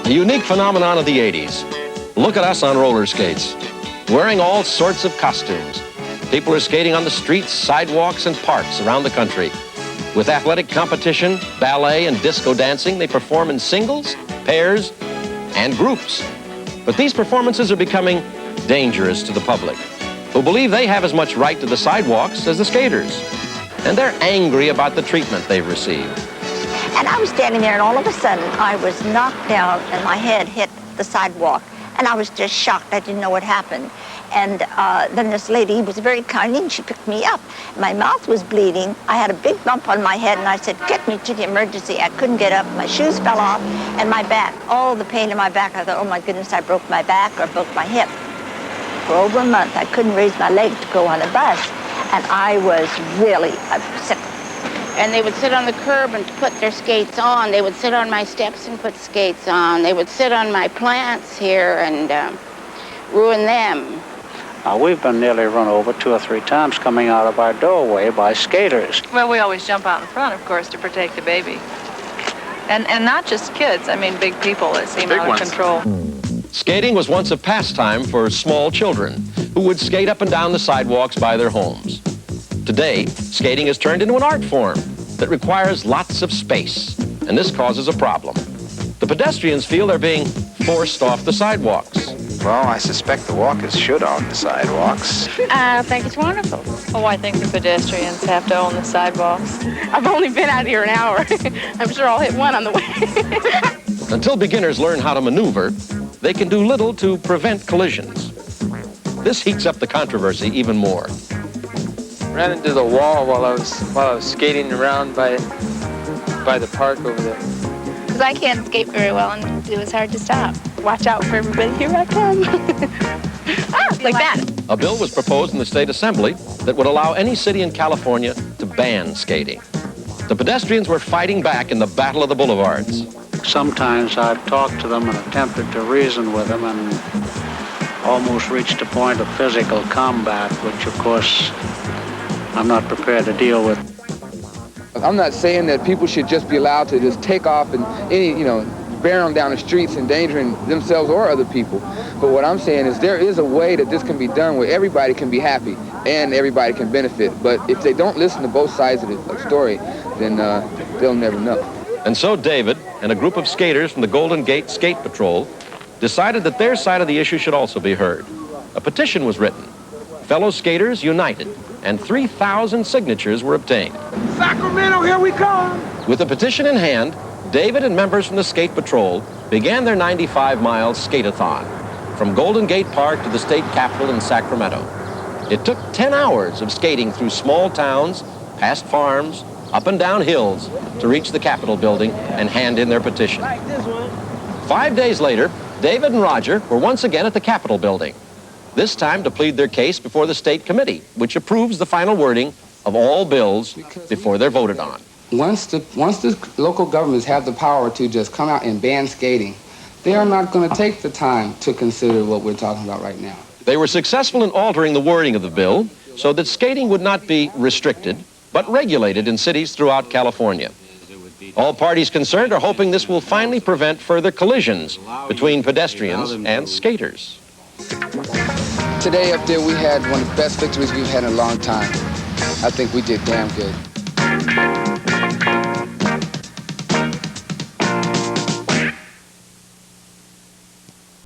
A unique phenomenon of the 80s. Look at us on roller skates, wearing all sorts of costumes. People are skating on the streets, sidewalks, and parks around the country. With athletic competition, ballet, and disco dancing, they perform in singles, pairs, and groups. But these performances are becoming dangerous to the public, who believe they have as much right to the sidewalks as the skaters. And they're angry about the treatment they've received. And I was standing there, and all of a sudden, I was knocked down, and my head hit the sidewalk. And I was just shocked. I didn't know what happened. And then this lady was very kind, and she picked me up. My mouth was bleeding. I had a big bump on my head, and I said, get me to the emergency. I couldn't get up. My shoes fell off, and my back, all the pain in my back. I thought, oh, my goodness, I broke my back or broke my hip. For over a month, I couldn't raise my leg to go on a bus, and I was really upset. And they would sit on the curb and put their skates on. They would sit on my steps and put skates on. They would sit on my plants here and ruin them. We've been nearly run over 2 or 3 times coming out of our doorway by skaters. Well, we always jump out in front, of course, to protect the baby. And not just kids, I mean big people that seem out of control. Skating was once a pastime for small children who would skate up and down the sidewalks by their homes. Today, skating has turned into an art form that requires lots of space, and this causes a problem. The pedestrians feel they're being forced off the sidewalks. Well, I suspect the walkers should own the sidewalks. I think it's wonderful. Oh, I think the pedestrians have to own the sidewalks. I've only been out here an hour. I'm sure I'll hit one on the way. Until beginners learn how to maneuver, they can do little to prevent collisions. This heats up the controversy even more. Ran into the wall while I was skating around by the park over there. Because I can't skate very well, and it was hard to stop. Watch out for everybody, here I come. Like that. A bill was proposed in the state assembly that would allow any city in California to ban skating. The pedestrians were fighting back in the battle of the boulevards. Sometimes I've talked to them and attempted to reason with them and almost reached a point of physical combat, which of course I'm not prepared to deal with. I'm not saying that people should just be allowed to just take off and bear them down the streets, endangering themselves or other people. But what I'm saying is there is a way that this can be done where everybody can be happy and everybody can benefit. But if they don't listen to both sides of the story, then they'll never know. And so David and a group of skaters from the Golden Gate Skate Patrol decided that their side of the issue should also be heard. A petition was written. Fellow skaters united, and 3,000 signatures were obtained. Sacramento, here we come! With the petition in hand, David and members from the Skate Patrol began their 95-mile skate-a-thon from Golden Gate Park to the state capitol in Sacramento. It took 10 hours of skating through small towns, past farms, up and down hills to reach the Capitol building and hand in their petition. 5 days later, David and Roger were once again at the Capitol building, this time to plead their case before the state committee, which approves the final wording of all bills before they're voted on. Once the local governments have the power to just come out and ban skating, they are not going to take the time to consider what we're talking about right now. They were successful in altering the wording of the bill so that skating would not be restricted, but regulated in cities throughout California. All parties concerned are hoping this will finally prevent further collisions between pedestrians and skaters. Today up there we had one of the best victories we've had in a long time. I think we did damn good.